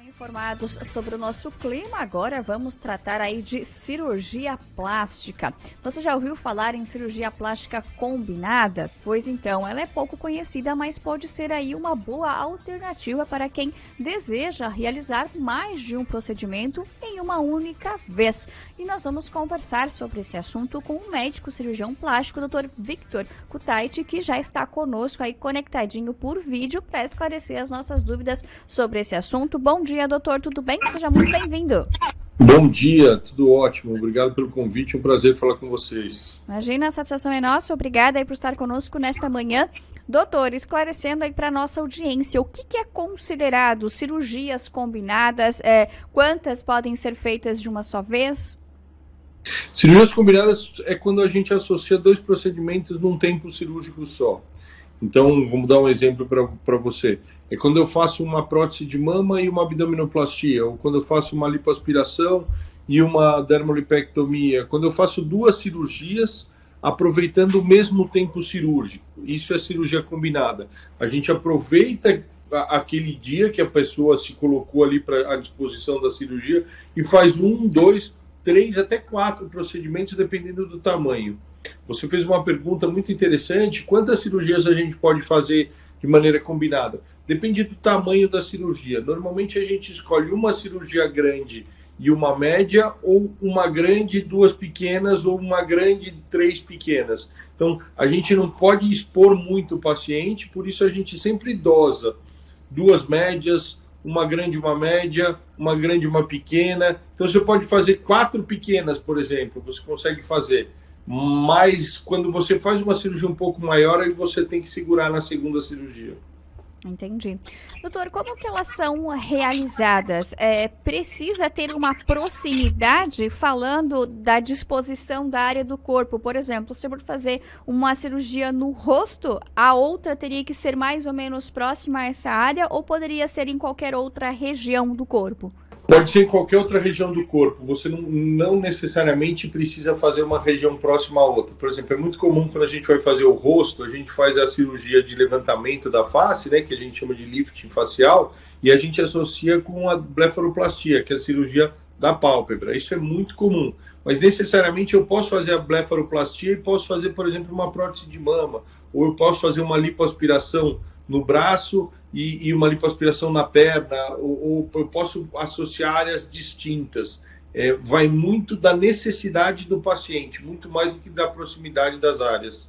Informados sobre o nosso clima, agora vamos tratar aí de cirurgia plástica. Você já ouviu falar em cirurgia plástica combinada? Pois então, ela é pouco conhecida, mas pode ser aí uma boa alternativa para quem deseja realizar mais de um procedimento em uma única vez. E nós vamos conversar sobre esse assunto com o médico cirurgião plástico, Dr. Victor Kutaiti, que já está conosco aí conectadinho por vídeo para esclarecer as nossas dúvidas sobre esse assunto. Bom dia, doutor, tudo bem? Seja muito bem-vindo. Bom dia, tudo ótimo. Obrigado pelo convite, um prazer falar com vocês. Imagina, a satisfação é nossa. Obrigada aí por estar conosco nesta manhã. Doutor, esclarecendo aí para nossa audiência, o que é considerado cirurgias combinadas? Quantas podem ser feitas de uma só vez? Cirurgias combinadas é quando a gente associa dois procedimentos num tempo cirúrgico só. Então, vamos dar um exemplo para você. É quando eu faço uma prótese de mama e uma abdominoplastia, ou quando eu faço uma lipoaspiração e uma dermolipectomia, quando eu faço duas cirurgias aproveitando o mesmo tempo cirúrgico. Isso é cirurgia combinada. A gente aproveita aquele dia que a pessoa se colocou ali à disposição da cirurgia e faz 1, 2, 3, até 4 procedimentos, dependendo do tamanho. Você fez uma pergunta muito interessante: quantas cirurgias a gente pode fazer de maneira combinada? Depende do tamanho da cirurgia. Normalmente a gente escolhe uma cirurgia grande e uma média, ou uma grande e 2 pequenas, ou uma grande e 3 pequenas. Então a gente não pode expor muito o paciente, por isso a gente sempre dosa 2 médias, uma grande e uma média, uma grande e uma pequena. Então você pode fazer 4 pequenas, por exemplo, você consegue fazer. Mas quando você faz uma cirurgia um pouco maior, aí você tem que segurar na segunda cirurgia. Entendi. Doutor, como que elas são realizadas? Precisa ter uma proximidade falando da disposição da área do corpo? Por exemplo, se eu for fazer uma cirurgia no rosto, a outra teria que ser mais ou menos próxima a essa área, ou poderia ser em qualquer outra região do corpo? Pode ser em qualquer outra região do corpo. Você não necessariamente precisa fazer uma região próxima à outra. Por exemplo, é muito comum quando a gente vai fazer o rosto, a gente faz a cirurgia de levantamento da face, né, que a gente chama de lifting facial, e a gente associa com a blefaroplastia, que é a cirurgia da pálpebra. Isso é muito comum. Mas necessariamente eu posso fazer a blefaroplastia e posso fazer, por exemplo, uma prótese de mama, ou eu posso fazer uma lipoaspiração no braço e uma lipoaspiração na perna, ou eu posso associar áreas distintas. Vai muito da necessidade do paciente, muito mais do que da proximidade das áreas.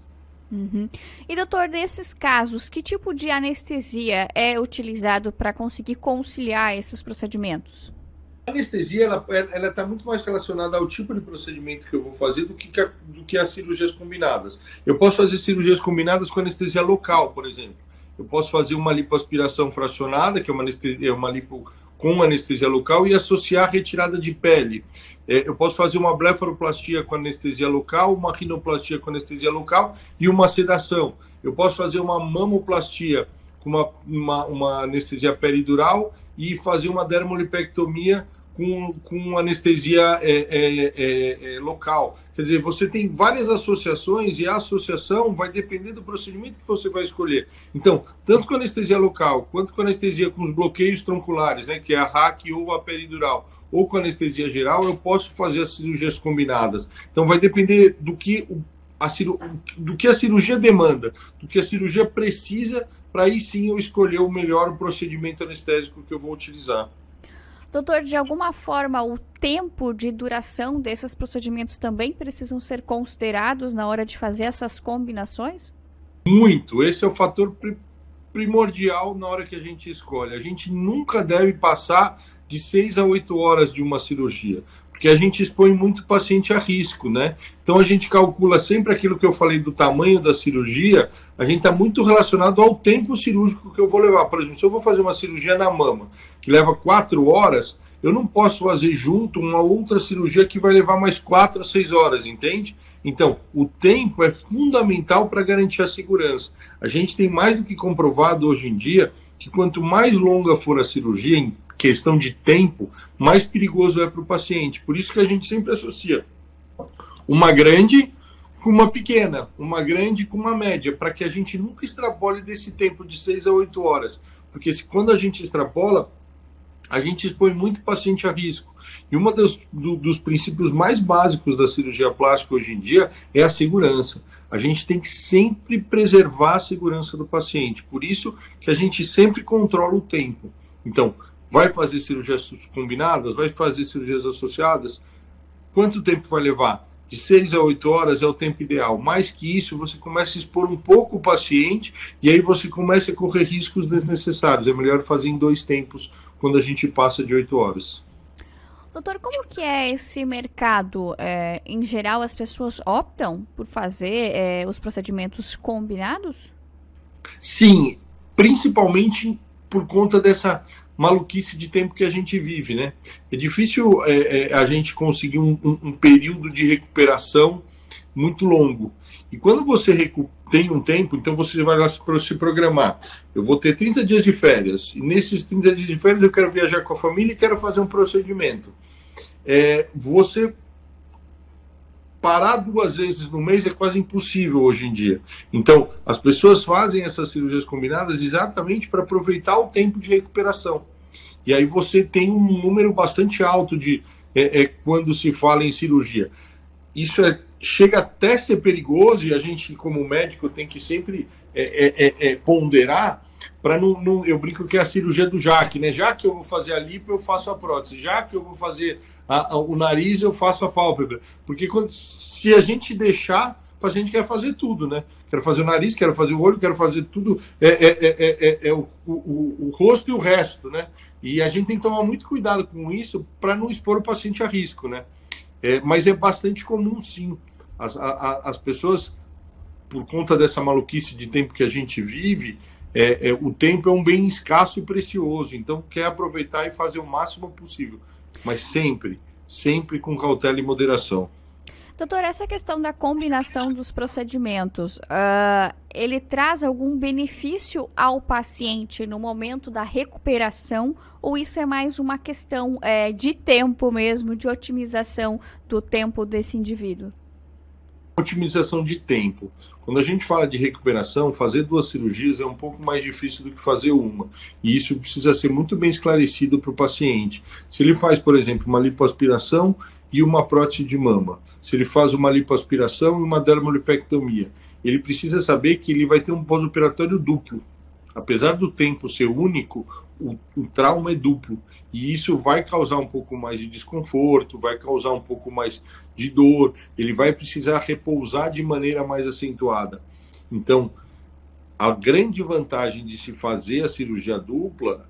Uhum. E doutor, nesses casos, que tipo de anestesia é utilizado para conseguir conciliar esses procedimentos? A anestesia ela está muito mais relacionada ao tipo de procedimento que eu vou fazer do que as cirurgias combinadas. Eu posso fazer cirurgias combinadas com anestesia local, por exemplo. Eu posso fazer uma lipoaspiração fracionada, que é uma lipo com anestesia local, e associar a retirada de pele. Eu posso fazer uma blefaroplastia com anestesia local, uma rinoplastia com anestesia local e uma sedação. Eu posso fazer uma mamoplastia com uma anestesia peridural e fazer uma dermolipectomia com anestesia local. Quer dizer, você tem várias associações e a associação vai depender do procedimento que você vai escolher. Então, tanto com anestesia local, quanto com anestesia com os bloqueios tronculares, né, que é a RAC ou a peridural, ou com anestesia geral, eu posso fazer as cirurgias combinadas. Então, vai depender do que a cirurgia demanda, do que a cirurgia precisa, para aí sim eu escolher o melhor procedimento anestésico que eu vou utilizar. Doutor, de alguma forma, o tempo de duração desses procedimentos também precisam ser considerados na hora de fazer essas combinações? Muito. Esse é o fator primordial na hora que a gente escolhe. A gente nunca deve passar de 6 a 8 horas de uma cirurgia, porque a gente expõe muito o paciente a risco, né? Então a gente calcula sempre aquilo que eu falei do tamanho da cirurgia, a gente está muito relacionado ao tempo cirúrgico que eu vou levar. Por exemplo, se eu vou fazer uma cirurgia na mama, que leva 4 horas, eu não posso fazer junto uma outra cirurgia que vai levar mais 4 ou 6 horas, entende? Então, o tempo é fundamental para garantir a segurança. A gente tem mais do que comprovado hoje em dia que quanto mais longa for a cirurgia, em questão de tempo, mais perigoso é para o paciente. Por isso que a gente sempre associa uma grande com uma pequena, uma grande com uma média, para que a gente nunca extrapole desse tempo de 6 a 8 horas. Porque quando a gente extrapola, a gente expõe muito paciente a risco. E um dos princípios mais básicos da cirurgia plástica hoje em dia é a segurança. A gente tem que sempre preservar a segurança do paciente. Por isso que a gente sempre controla o tempo. Então, vai fazer cirurgias combinadas, vai fazer cirurgias associadas, quanto tempo vai levar? De 6 a 8 horas é o tempo ideal. Mais que isso, você começa a expor um pouco o paciente e aí você começa a correr riscos desnecessários. É melhor fazer em 2 tempos quando a gente passa de 8 horas. Doutor, como que é esse mercado? Em geral, as pessoas optam por fazer os procedimentos combinados? Sim, principalmente por conta dessa maluquice de tempo que a gente vive, né? É difícil a gente conseguir um período de recuperação muito longo. E quando você tem um tempo, então você vai lá se programar. Eu vou ter 30 dias de férias, e nesses 30 dias de férias eu quero viajar com a família e quero fazer um procedimento. Você parar 2 vezes no mês é quase impossível hoje em dia. Então, as pessoas fazem essas cirurgias combinadas exatamente para aproveitar o tempo de recuperação. E aí você tem um número bastante alto de quando se fala em cirurgia. Isso chega até a ser perigoso e a gente, como médico, tem que sempre ponderar para não. Eu brinco que é a cirurgia do Jaque, né? Já que eu vou fazer a lipo, eu faço a prótese. Já que eu vou fazer o nariz, eu faço a pálpebra. Porque se a gente deixar, o paciente quer fazer tudo, né? Quero fazer o nariz, quero fazer o olho, quero fazer tudo. O rosto e o resto, né? E a gente tem que tomar muito cuidado com isso para não expor o paciente a risco, né? Mas é bastante comum, sim. As pessoas, por conta dessa maluquice de tempo que a gente vive, o tempo é um bem escasso e precioso. Então, quer aproveitar e fazer o máximo possível. Mas sempre, sempre com cautela e moderação. Doutor, essa questão da combinação dos procedimentos, ele traz algum benefício ao paciente no momento da recuperação ou isso é mais uma questão de tempo mesmo, de otimização do tempo desse indivíduo? Otimização de tempo. Quando a gente fala de recuperação, fazer 2 cirurgias é um pouco mais difícil do que fazer uma. E isso precisa ser muito bem esclarecido para o paciente. Se ele faz, por exemplo, uma lipoaspiração e uma prótese de mama, se ele faz uma lipoaspiração e uma dermolipectomia, ele precisa saber que ele vai ter um pós-operatório duplo. Apesar do tempo ser único, o trauma é duplo. E isso vai causar um pouco mais de desconforto, vai causar um pouco mais de dor, ele vai precisar repousar de maneira mais acentuada. Então, a grande vantagem de se fazer a cirurgia dupla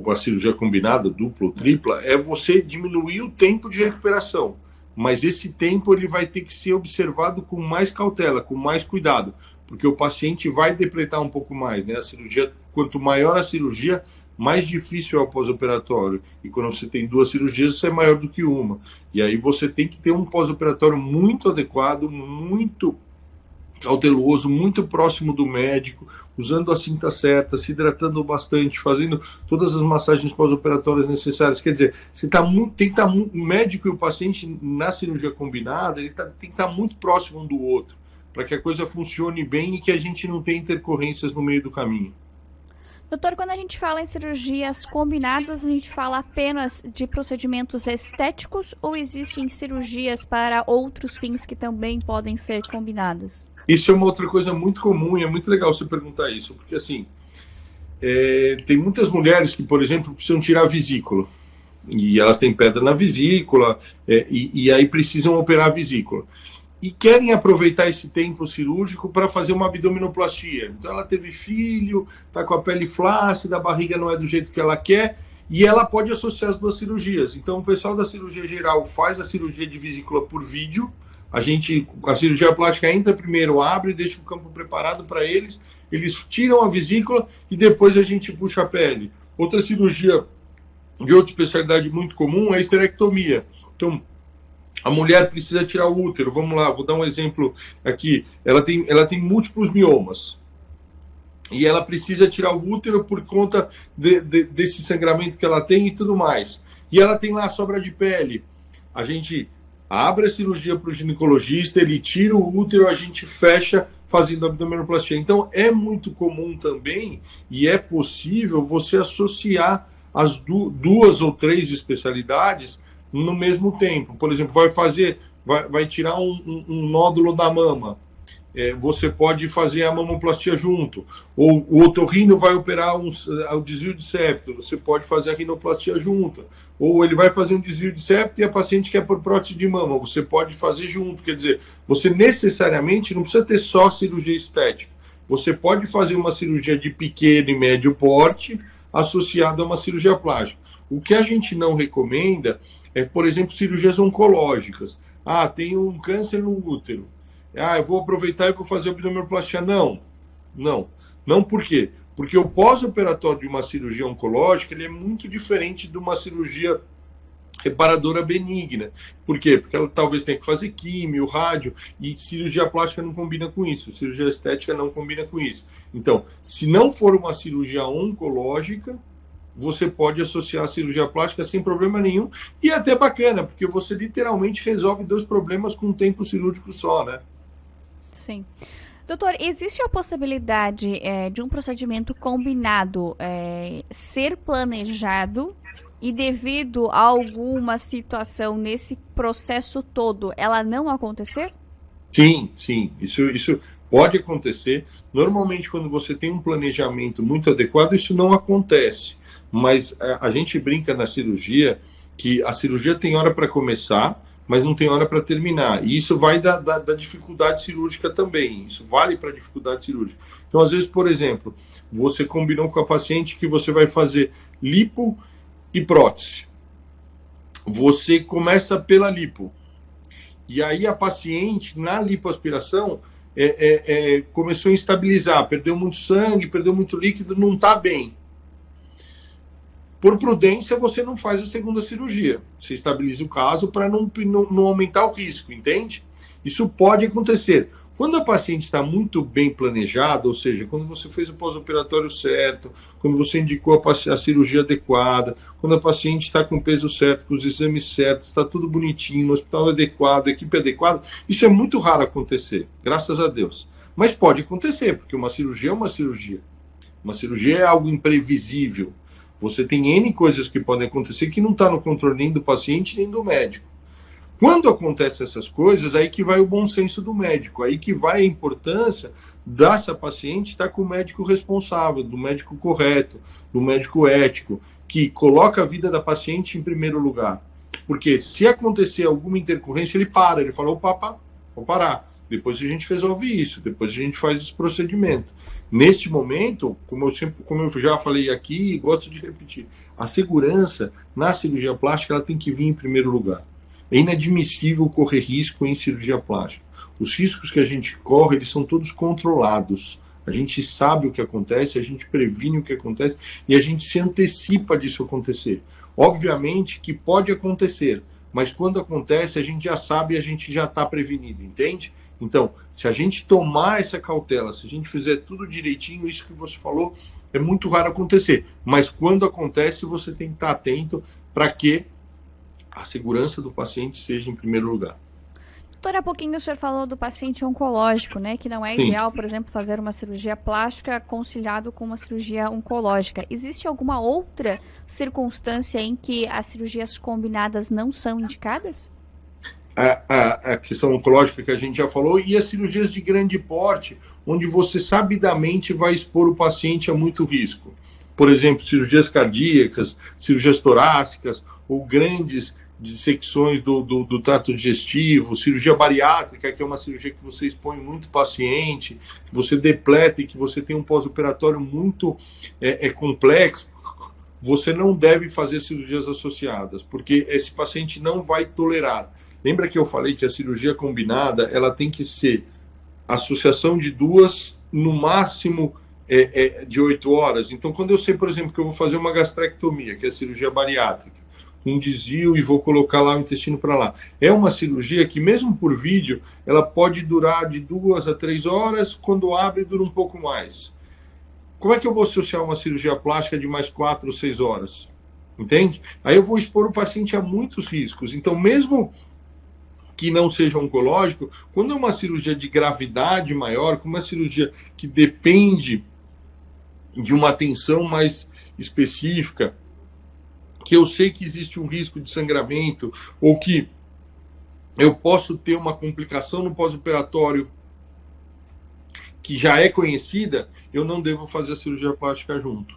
a cirurgia combinada, dupla ou tripla, é você diminuir o tempo de recuperação. Mas esse tempo ele vai ter que ser observado com mais cautela, com mais cuidado, porque o paciente vai depletar um pouco mais, né? A cirurgia, quanto maior a cirurgia, mais difícil é o pós-operatório. E quando você tem 2 cirurgias, isso é maior do que uma. E aí você tem que ter um pós-operatório muito adequado, muito cauteloso, muito próximo do médico, usando a cinta certa, se hidratando bastante, fazendo todas as massagens pós-operatórias necessárias. Quer dizer, você tem que estar o médico e o paciente na cirurgia combinada, tem que estar muito próximo um do outro, para que a coisa funcione bem e que a gente não tenha intercorrências no meio do caminho. Doutor, quando a gente fala em cirurgias combinadas, a gente fala apenas de procedimentos estéticos ou existem cirurgias para outros fins que também podem ser combinadas? Isso é uma outra coisa muito comum e é muito legal você perguntar isso, porque assim, tem muitas mulheres que, por exemplo, precisam tirar a vesícula e elas têm pedra na vesícula e aí precisam operar a vesícula. E querem aproveitar esse tempo cirúrgico para fazer uma abdominoplastia. Então ela teve filho, está com a pele flácida, a barriga não é do jeito que ela quer, e ela pode associar as 2 cirurgias. Então o pessoal da cirurgia geral faz a cirurgia de vesícula por vídeo, a cirurgia plástica entra primeiro, abre, deixa o campo preparado para eles tiram a vesícula e depois a gente puxa a pele. Outra cirurgia de outra especialidade muito comum é a esterectomia. Então, a mulher precisa tirar o útero. Vamos lá, vou dar um exemplo aqui. Ela tem múltiplos miomas. E ela precisa tirar o útero por conta desse sangramento que ela tem e tudo mais. E ela tem lá a sobra de pele. A gente abre a cirurgia para o ginecologista, ele tira o útero, a gente fecha fazendo abdominoplastia. Então, é muito comum também, e é possível você associar as duas ou três especialidades no mesmo tempo. Por exemplo, vai tirar um nódulo da mama. Você pode fazer a mamoplastia junto. Ou o otorrino vai operar o desvio de septo, você pode fazer a rinoplastia junto. Ou ele vai fazer um desvio de septo e a paciente quer por prótese de mama, você pode fazer junto. Quer dizer, você necessariamente não precisa ter só cirurgia estética. Você pode fazer uma cirurgia de pequeno e médio porte associada a uma cirurgia plástica. O que a gente não recomenda é, por exemplo, cirurgias oncológicas. Tem um câncer no útero. Eu vou aproveitar e vou fazer abdominoplastia. Não. Não por quê? Porque o pós-operatório de uma cirurgia oncológica ele é muito diferente de uma cirurgia reparadora benigna. Por quê? Porque ela talvez tenha que fazer químio, rádio, e cirurgia plástica não combina com isso, cirurgia estética não combina com isso. Então, se não for uma cirurgia oncológica, você pode associar a cirurgia plástica sem problema nenhum, e é até bacana, porque você literalmente resolve 2 problemas com um tempo cirúrgico só, né? Sim. Doutor, existe a possibilidade de um procedimento combinado ser planejado e devido a alguma situação nesse processo todo, ela não acontecer? Sim. Isso pode acontecer. Normalmente, quando você tem um planejamento muito adequado, isso não acontece. Mas a gente brinca na cirurgia que a cirurgia tem hora para começar, mas não tem hora para terminar. E isso vai da dificuldade cirúrgica também. Isso vale para a dificuldade cirúrgica. Então, às vezes, por exemplo, você combinou com a paciente que você vai fazer lipo e prótese. Você começa pela lipo. E aí a paciente, na lipoaspiração, começou a instabilizar. Perdeu muito sangue, perdeu muito líquido, não está bem. Por prudência, você não faz a segunda cirurgia. Você estabiliza o caso para não aumentar o risco, entende? Isso pode acontecer. Quando a paciente está muito bem planejada, ou seja, quando você fez o pós-operatório certo, quando você indicou a cirurgia adequada, quando a paciente está com o peso certo, com os exames certos, está tudo bonitinho, no hospital adequado, equipe adequada, isso é muito raro acontecer, graças a Deus. Mas pode acontecer, porque uma cirurgia é uma cirurgia. Uma cirurgia é algo imprevisível. Você tem N coisas que podem acontecer que não está no controle nem do paciente nem do médico. Quando acontecem essas coisas, aí que vai o bom senso do médico, aí que vai a importância dessa paciente estar com o médico responsável, do médico correto, do médico ético, que coloca a vida da paciente em primeiro lugar. Porque se acontecer alguma intercorrência, ele fala, opa, vou parar. Depois a gente resolve isso, depois a gente faz esse procedimento. Neste momento, como eu já falei aqui e gosto de repetir, a segurança na cirurgia plástica ela tem que vir em primeiro lugar. É inadmissível correr risco em cirurgia plástica. Os riscos que a gente corre, eles são todos controlados. A gente sabe o que acontece, a gente previne o que acontece e a gente se antecipa disso acontecer. Obviamente que pode acontecer, mas quando acontece, a gente já sabe e a gente já está prevenido, entende? Então, se a gente tomar essa cautela, se a gente fizer tudo direitinho, isso que você falou é muito raro acontecer. Mas quando acontece, você tem que estar atento para que a segurança do paciente seja em primeiro lugar. Doutor, há pouquinho o senhor falou do paciente oncológico, né? Que não é ideal, por exemplo, fazer uma cirurgia plástica conciliado com uma cirurgia oncológica. Existe alguma outra circunstância em que as cirurgias combinadas não são indicadas? A questão oncológica que a gente já falou e as cirurgias de grande porte, onde você sabidamente vai expor o paciente a muito risco. Por exemplo, cirurgias cardíacas, cirurgias torácicas ou grandes dissecções do trato digestivo, cirurgia bariátrica, que é uma cirurgia que você expõe muito paciente, que você depleta e que você tem um pós-operatório muito complexo, você não deve fazer cirurgias associadas, porque esse paciente não vai tolerar. Lembra que eu falei que a cirurgia combinada ela tem que ser associação de 2, no máximo de 8 horas. Então, quando eu sei, por exemplo, que eu vou fazer uma gastrectomia, que é a cirurgia bariátrica, um desvio e vou colocar lá o intestino para lá. É uma cirurgia que, mesmo por vídeo, ela pode durar de 2 a 3 horas, quando abre, dura um pouco mais. Como é que eu vou associar uma cirurgia plástica de mais 4 ou 6 horas? Entende? Aí eu vou expor o paciente a muitos riscos. Então, mesmo que não seja oncológico, quando é uma cirurgia de gravidade maior, como uma cirurgia que depende de uma atenção mais específica, que eu sei que existe um risco de sangramento, ou que eu posso ter uma complicação no pós-operatório que já é conhecida, eu não devo fazer a cirurgia plástica junto.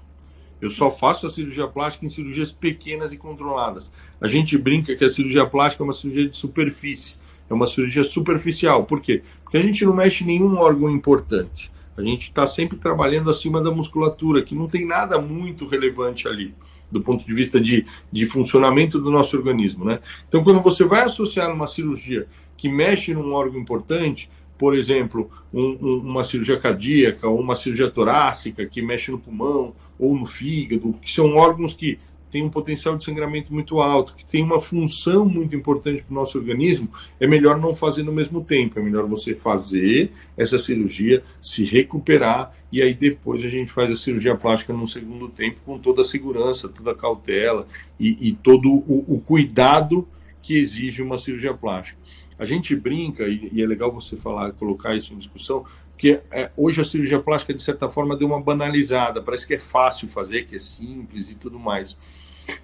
Eu só faço a cirurgia plástica em cirurgias pequenas e controladas. A gente brinca que a cirurgia plástica é uma cirurgia de superfície, é uma cirurgia superficial. Por quê? Porque a gente não mexe em nenhum órgão importante. A gente está sempre trabalhando acima da musculatura, que não tem nada muito relevante ali, do ponto de vista de funcionamento do nosso organismo, né? Então, quando você vai associar uma cirurgia que mexe num órgão importante, por exemplo, uma cirurgia cardíaca ou uma cirurgia torácica que mexe no pulmão ou no fígado, que são órgãos que têm um potencial de sangramento muito alto, que tem uma função muito importante para o nosso organismo, é melhor não fazer no mesmo tempo. É melhor você fazer essa cirurgia, se recuperar, e aí depois a gente faz a cirurgia plástica num segundo tempo com toda a segurança, toda a cautela e todo o cuidado que exige uma cirurgia plástica. A gente brinca, e é legal você falar, colocar isso em discussão, que hoje a cirurgia plástica, de certa forma, deu uma banalizada. Parece que é fácil fazer, que é simples e tudo mais.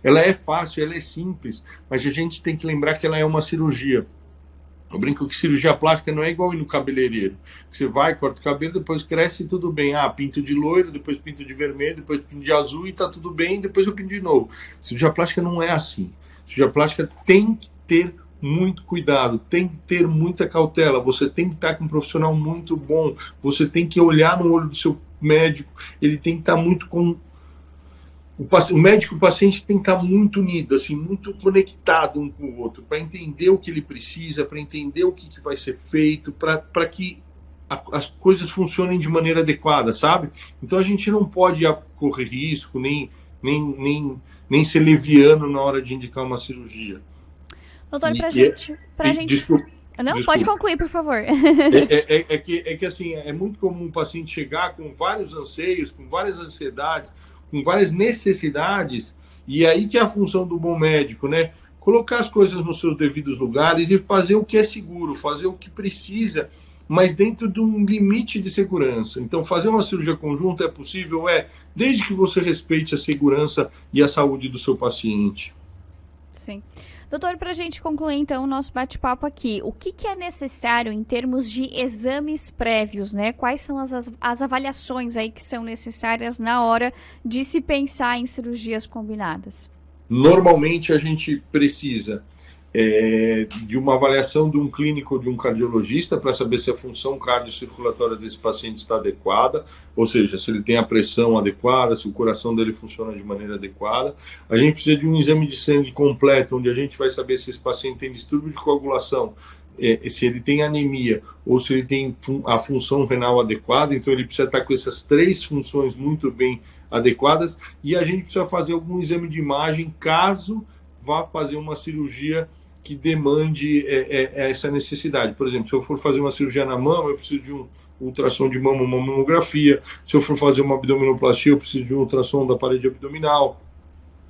Ela é fácil, ela é simples, mas a gente tem que lembrar que ela é uma cirurgia. Eu brinco que cirurgia plástica não é igual ir no cabeleireiro. Você vai, corta o cabelo, depois cresce e tudo bem. Ah, pinto de loiro, depois pinto de vermelho, depois pinto de azul e tá tudo bem, depois eu pinto de novo. Cirurgia plástica não é assim. Cirurgia plástica tem que ter muito cuidado, tem que ter muita cautela, você tem que estar com um profissional muito bom, você tem que olhar no olho do seu médico, ele tem que estar muito com... O médico e o paciente tem que estar muito unido, assim, muito conectado um com o outro, para entender o que ele precisa, para entender o que vai ser feito, para que as coisas funcionem de maneira adequada, sabe? Então a gente não pode correr risco, nem ser leviano na hora de indicar uma cirurgia. Doutor, pra gente... Desculpa. Não, pode concluir, por favor. É que assim, é muito comum o paciente chegar com vários anseios, com várias ansiedades, com várias necessidades, e aí que é a função do bom médico, né? Colocar as coisas nos seus devidos lugares e fazer o que é seguro, fazer o que precisa, mas dentro de um limite de segurança. Então, fazer uma cirurgia conjunta é possível? Desde que você respeite a segurança e a saúde do seu paciente. Sim. Doutor, para a gente concluir, então, o nosso bate-papo aqui, o que é necessário em termos de exames prévios, né? Quais são as avaliações aí que são necessárias na hora de se pensar em cirurgias combinadas? Normalmente, a gente precisa de uma avaliação de um clínico ou de um cardiologista para saber se a função cardiocirculatória desse paciente está adequada, ou seja, se ele tem a pressão adequada, se o coração dele funciona de maneira adequada. A gente precisa de um exame de sangue completo, onde a gente vai saber se esse paciente tem distúrbio de coagulação, se ele tem anemia ou se ele tem a função renal adequada. Então ele precisa estar com essas três funções muito bem adequadas, e a gente precisa fazer algum exame de imagem caso vá fazer uma cirurgia que demande essa necessidade. Por exemplo, se eu for fazer uma cirurgia na mama, eu preciso de um ultrassom de mama, uma mamografia. Se eu for fazer uma abdominoplastia, eu preciso de um ultrassom da parede abdominal.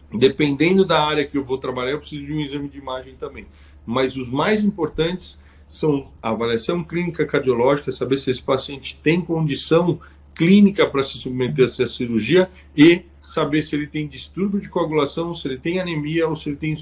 Dependendo da área que eu vou trabalhar, eu preciso de um exame de imagem também. Mas os mais importantes são a avaliação clínica cardiológica, saber se esse paciente tem condição clínica para se submeter a essa cirurgia, e saber se ele tem distúrbio de coagulação, se ele tem anemia ou se ele tem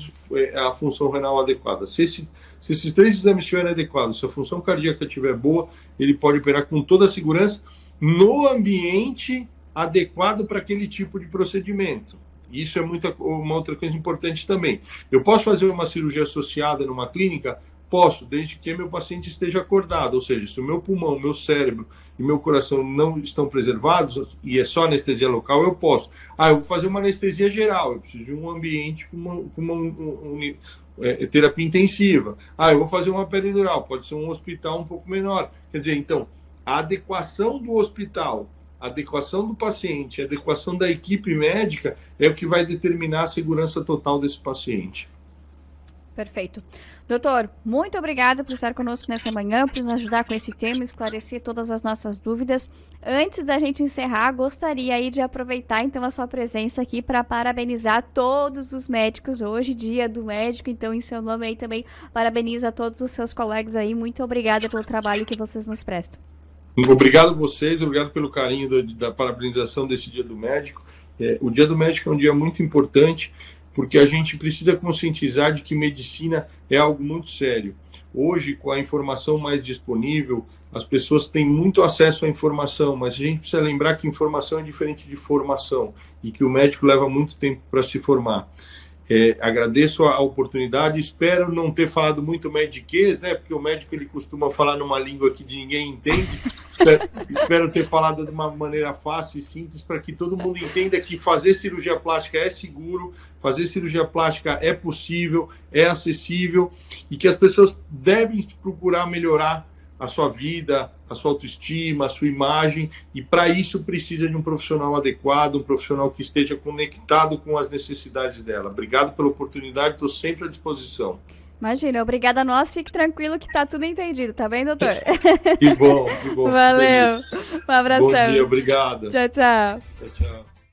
a função renal adequada. Se esses três exames estiverem adequados, se a função cardíaca estiver boa, ele pode operar com toda a segurança no ambiente adequado para aquele tipo de procedimento. Isso é uma outra coisa importante também. Eu posso fazer uma cirurgia associada numa clínica? Posso, desde que meu paciente esteja acordado, ou seja, se o meu pulmão, meu cérebro e meu coração não estão preservados e é só anestesia local, eu posso. Eu vou fazer uma anestesia geral, eu preciso de um ambiente com uma terapia intensiva. Eu vou fazer uma peridural, pode ser um hospital um pouco menor. Quer dizer, então, a adequação do hospital, a adequação do paciente, a adequação da equipe médica é o que vai determinar a segurança total desse paciente. Perfeito. Doutor, muito obrigada por estar conosco nessa manhã, por nos ajudar com esse tema, esclarecer todas as nossas dúvidas. Antes da gente encerrar, gostaria aí de aproveitar então a sua presença aqui para parabenizar todos os médicos. Hoje, dia do médico, então em seu nome aí também parabenizo a todos os seus colegas aí. Muito obrigada pelo trabalho que vocês nos prestam. Obrigado a vocês, obrigado pelo carinho da parabenização desse dia do médico. O dia do médico é um dia muito importante, porque a gente precisa conscientizar de que medicina é algo muito sério. Hoje, com a informação mais disponível, as pessoas têm muito acesso à informação, mas a gente precisa lembrar que informação é diferente de formação e que o médico leva muito tempo para se formar. Agradeço a oportunidade, espero não ter falado muito mediquês, né? Porque o médico ele costuma falar numa língua que ninguém entende. Espero ter falado de uma maneira fácil e simples para que todo mundo entenda que fazer cirurgia plástica é seguro, fazer cirurgia plástica é possível, é acessível e que as pessoas devem procurar melhorar a sua vida, a sua autoestima, a sua imagem, e para isso precisa de um profissional adequado, um profissional que esteja conectado com as necessidades dela. Obrigado pela oportunidade, estou sempre à disposição. Imagina, obrigada a nós, fique tranquilo que tá tudo entendido, tá bem, doutor? Que bom, que bom. Valeu, um abração. Bom dia, obrigado. Tchau, tchau. Tchau, tchau.